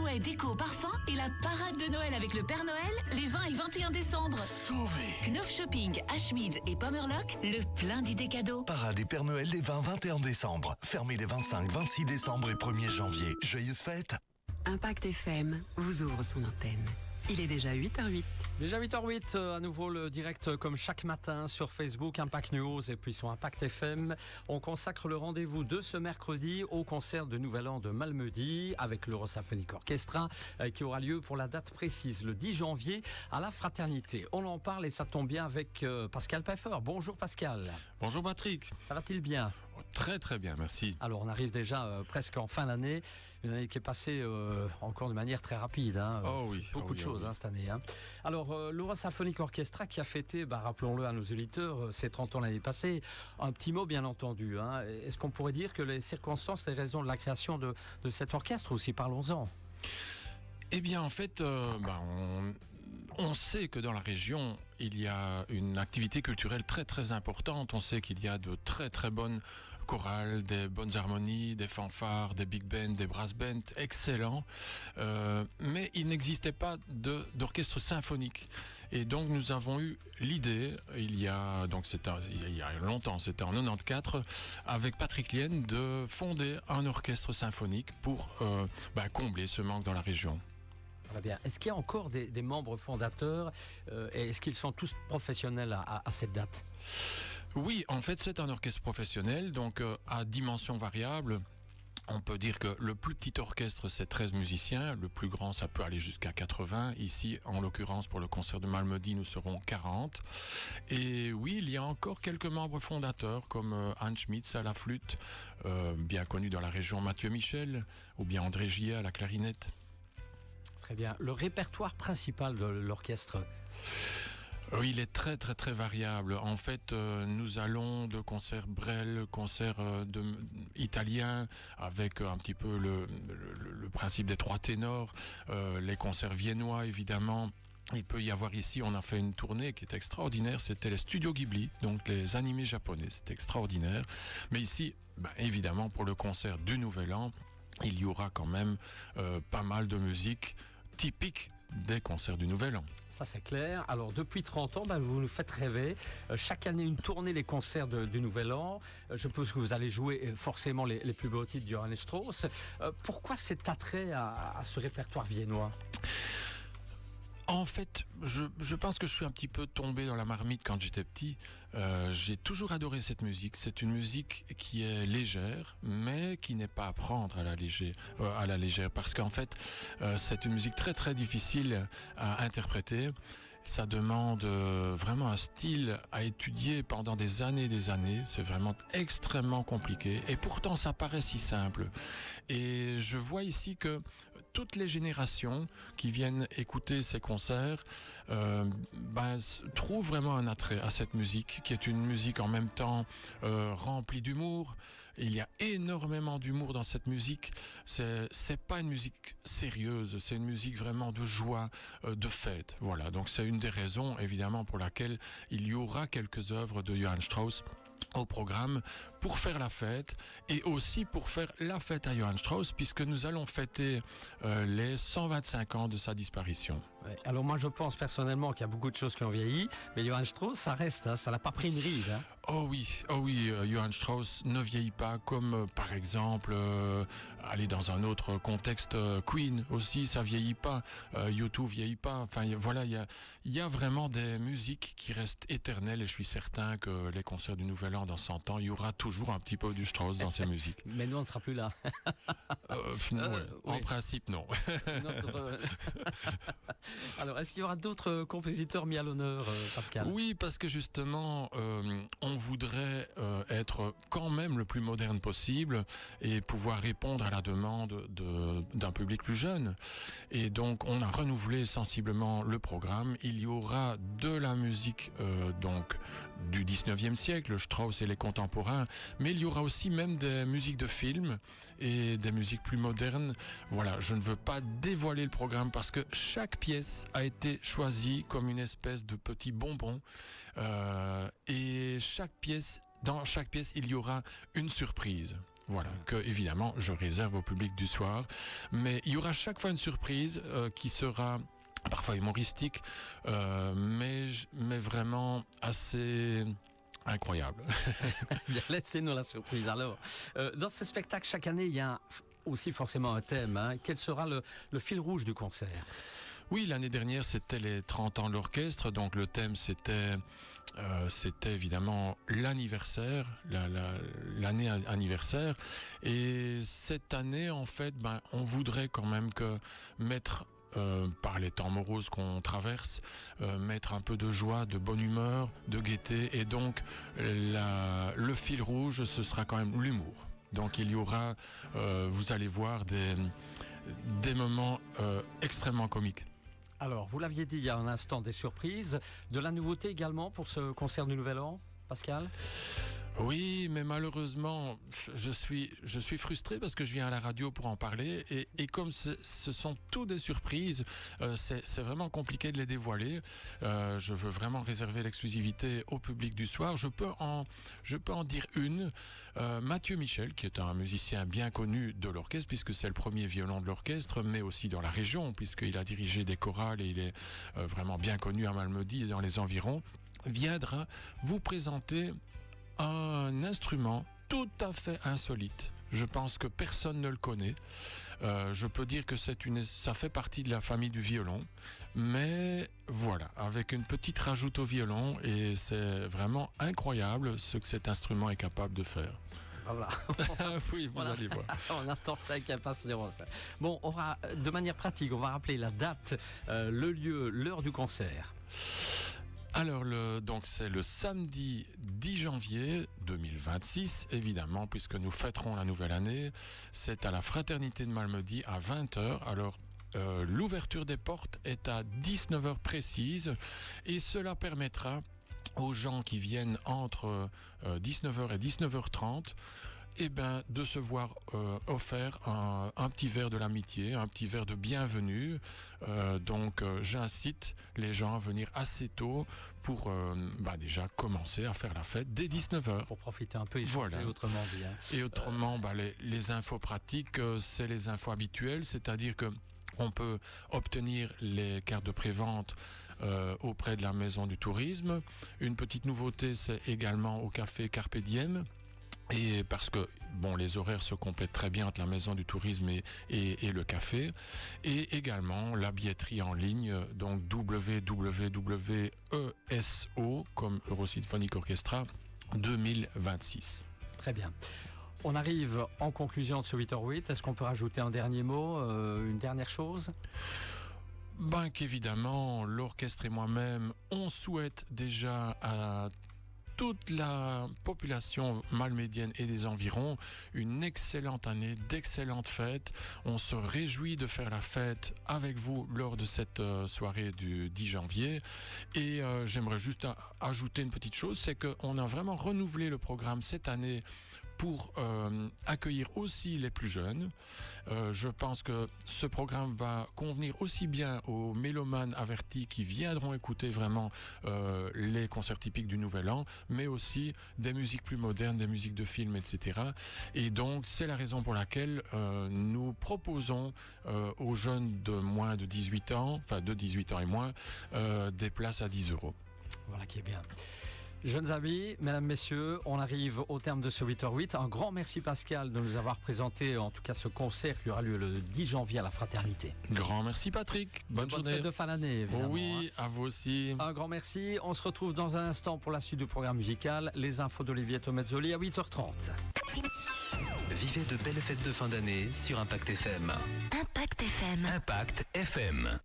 jouets, déco, parfums et la parade de Noël avec le Père Noël les 20 et 21 décembre. Sauvé! Knauf Shopping, Ashmead et Pomerlock, le plein d'idées cadeaux. Parade des Père Noël les 20-21 décembre. Fermé les 25, 26 décembre et 1er janvier. Joyeuses fêtes! Impact FM vous ouvre son antenne. Il est déjà 8h08. Déjà 8h08, à nouveau le direct comme chaque matin sur Facebook, Impact News et puis sur Impact FM. On consacre le rendez-vous de ce mercredi au concert de Nouvel An de Malmedy avec l'Eurosymphonic Orchestra qui aura lieu pour la date précise, le 10 janvier à la Fraternité. On en parle et ça tombe bien avec Pascal Pfeffer. Bonjour Pascal. Bonjour Patrick. Ça va-t-il bien? Très très bien, merci. Alors on arrive déjà presque en fin d'année, une année qui est passée encore de manière très rapide. Oh oui. Beaucoup de choses cette année. Alors l'Eurosymphonic Orchestra qui a fêté, rappelons-le à nos auditeurs, ses 30 ans l'année passée. Un petit mot bien entendu. Est-ce qu'on pourrait dire que les circonstances, les raisons de la création de cet orchestre aussi, parlons-en. Eh bien en fait, on sait que dans la région, il y a une activité culturelle très très importante. On sait qu'il y a de très très bonnes chorales, des bonnes harmonies, des fanfares, des big bands, des brass bands, excellents. Mais il n'existait pas d'orchestre symphonique. Et donc nous avons eu l'idée, il y a longtemps, c'était en 94, avec Patrick Lienne, de fonder un orchestre symphonique pour combler ce manque dans la région. Très bien. Est-ce qu'il y a encore des membres fondateurs et est-ce qu'ils sont tous professionnels à cette date? Oui, en fait, c'est un orchestre professionnel, donc à dimension variable. On peut dire que le plus petit orchestre, c'est 13 musiciens. Le plus grand, ça peut aller jusqu'à 80. Ici, en l'occurrence, pour le concert de Malmedy, nous serons 40. Et oui, il y a encore quelques membres fondateurs, comme Hans Schmitz à la flûte, bien connu dans la région Mathieu Michel, ou bien André Gillet à la clarinette. Très bien. Le répertoire principal de l'orchestre? Oui, il est très très très variable. En fait, nous allons de concerts Brel, concerts italiens, avec un petit peu le principe des trois ténors, les concerts viennois évidemment. Il peut y avoir ici, on a fait une tournée qui est extraordinaire, c'était les studios Ghibli, donc les animés japonais, c'était extraordinaire. Mais ici, évidemment, pour le concert du Nouvel An, il y aura quand même pas mal de musique typique des concerts du Nouvel An. Ça c'est clair. Alors depuis 30 ans, vous nous faites rêver. Chaque année une tournée les concerts du Nouvel An. Je pense que vous allez jouer forcément les plus beaux titres de Johann Strauss. Pourquoi cet attrait à ce répertoire viennois? En fait, je pense que je suis un petit peu tombé dans la marmite quand j'étais petit. J'ai toujours adoré cette musique. C'est une musique qui est légère, mais qui n'est pas à prendre à la légère, parce qu'en fait, c'est une musique très très difficile à interpréter. Ça demande vraiment un style à étudier pendant des années et des années. C'est vraiment extrêmement compliqué. Et pourtant, ça paraît si simple. Et je vois ici que toutes les générations qui viennent écouter ces concerts trouvent vraiment un attrait à cette musique, qui est une musique en même temps remplie d'humour. Il y a énormément d'humour dans cette musique. C'est pas une musique sérieuse, c'est une musique vraiment de joie, de fête. Voilà, donc c'est une des raisons évidemment pour laquelle il y aura quelques œuvres de Johann Strauss au programme pour faire la fête et aussi pour faire la fête à Johann Strauss, puisque nous allons fêter les 125 ans de sa disparition. Ouais. Alors moi je pense personnellement qu'il y a beaucoup de choses qui ont vieilli, mais Johann Strauss ça reste, ça n'a pas pris une ride. Oh oui, Johann Strauss ne vieillit pas, comme par exemple aller dans un autre contexte, Queen aussi ça vieillit pas, U2 vieillit pas. Enfin voilà, il y a vraiment des musiques qui restent éternelles et je suis certain que les concerts du Nouvel An dans 100 ans, il y aura toujours un petit peu du Strauss dans ces musiques. Mais nous on ne sera plus là. En principe non. Alors est-ce qu'il y aura d'autres compositeurs mis à l'honneur, Pascal? Oui, parce que justement on voudrait être quand même le plus moderne possible et pouvoir répondre à la demande d'un public plus jeune. Et donc on a renouvelé sensiblement le programme. Il y aura de la musique donc du 19e siècle, Strauss et les contemporains, mais il y aura aussi même des musiques de films et des musiques plus modernes. Voilà, je ne veux pas dévoiler le programme parce que chaque pièce a été choisie comme une espèce de petit bonbon et dans chaque pièce, il y aura une surprise. Voilà, que évidemment je réserve au public du soir. Mais il y aura chaque fois une surprise qui sera parfois humoristique, mais vraiment assez incroyable. Bien, laissez-nous la surprise. Alors, dans ce spectacle, chaque année, il y a aussi forcément un thème. Hein. Quel sera le fil rouge du concert ? Oui, l'année dernière, c'était les 30 ans de l'orchestre, donc le thème, c'était évidemment l'anniversaire, l'année anniversaire. Et cette année, en fait, on voudrait quand même mettre, par les temps moroses qu'on traverse, mettre un peu de joie, de bonne humeur, de gaieté. Et donc, le fil rouge, ce sera quand même l'humour. Donc, il y aura, vous allez voir, des moments extrêmement comiques. Alors, vous l'aviez dit il y a un instant, des surprises, de la nouveauté également pour ce concert du Nouvel An, Pascal ? Oui, mais malheureusement, je suis frustré parce que je viens à la radio pour en parler et comme ce sont toutes des surprises, c'est vraiment compliqué de les dévoiler. Je veux vraiment réserver l'exclusivité au public du soir. Je peux en dire une. Mathieu Michel, qui est un musicien bien connu de l'orchestre, puisque c'est le premier violon de l'orchestre, mais aussi dans la région, puisqu'il a dirigé des chorales et il est vraiment bien connu à Malmedy et dans les environs, viendra vous présenter un instrument tout à fait insolite. Je pense que personne ne le connaît. Je peux dire que ça fait partie de la famille du violon, mais voilà, avec une petite rajoute au violon, et c'est vraiment incroyable ce que cet instrument est capable de faire. Voilà. Oui, vous allez voir. On attend ça avec impatience. Bon, de manière pratique, on va rappeler la date, le lieu, l'heure du concert. Alors, donc c'est le samedi 10 janvier 2026, évidemment, puisque nous fêterons la nouvelle année. C'est à la Fraternité de Malmedy à 20h. Alors, l'ouverture des portes est à 19h précise et cela permettra aux gens qui viennent entre 19h et 19h30 de se voir offert un petit verre de l'amitié, un petit verre de bienvenue. Donc j'incite les gens à venir assez tôt pour déjà commencer à faire la fête dès 19h. Pour profiter un peu et changer, voilà. Autrement dit. Hein. Et autrement, les infos pratiques, c'est les infos habituelles, c'est-à-dire que on peut obtenir les cartes de prévente auprès de la Maison du Tourisme. Une petite nouveauté, c'est également au café Carpe Diem. Et parce que les horaires se complètent très bien entre la Maison du Tourisme et le café. Et également la billetterie en ligne, donc www.ESO, comme Eurosymphonic Orchestra 2026. Très bien. On arrive en conclusion de ce 8h08. Est-ce qu'on peut rajouter un dernier mot, une dernière chose ? Qu'évidemment, l'orchestre et moi-même, on souhaite déjà à toute la population malmédienne et des environs une excellente année, d'excellentes fêtes. On se réjouit de faire la fête avec vous lors de cette soirée du 10 janvier. Et j'aimerais juste ajouter une petite chose, c'est qu'on a vraiment renouvelé le programme cette année pour accueillir aussi les plus jeunes. Je pense que ce programme va convenir aussi bien aux mélomanes avertis qui viendront écouter vraiment les concerts typiques du Nouvel An, mais aussi des musiques plus modernes, des musiques de films, etc. Et donc, c'est la raison pour laquelle nous proposons aux jeunes de moins de 18 ans, enfin de 18 ans et moins, des places à 10 €. Voilà qui est bien. Jeunes amis, mesdames, messieurs, on arrive au terme de ce 8h08. Un grand merci Pascal de nous avoir présenté en tout cas ce concert qui aura lieu le 10 janvier à la Fraternité. Grand merci Patrick, bonne journée. Fête de fin d'année évidemment. Oui, à vous aussi. Un grand merci, on se retrouve dans un instant pour la suite du programme musical. Les infos d'Olivier Tomezzoli à 8h30. Vivez de belles fêtes de fin d'année sur Impact FM. Impact FM. Impact FM.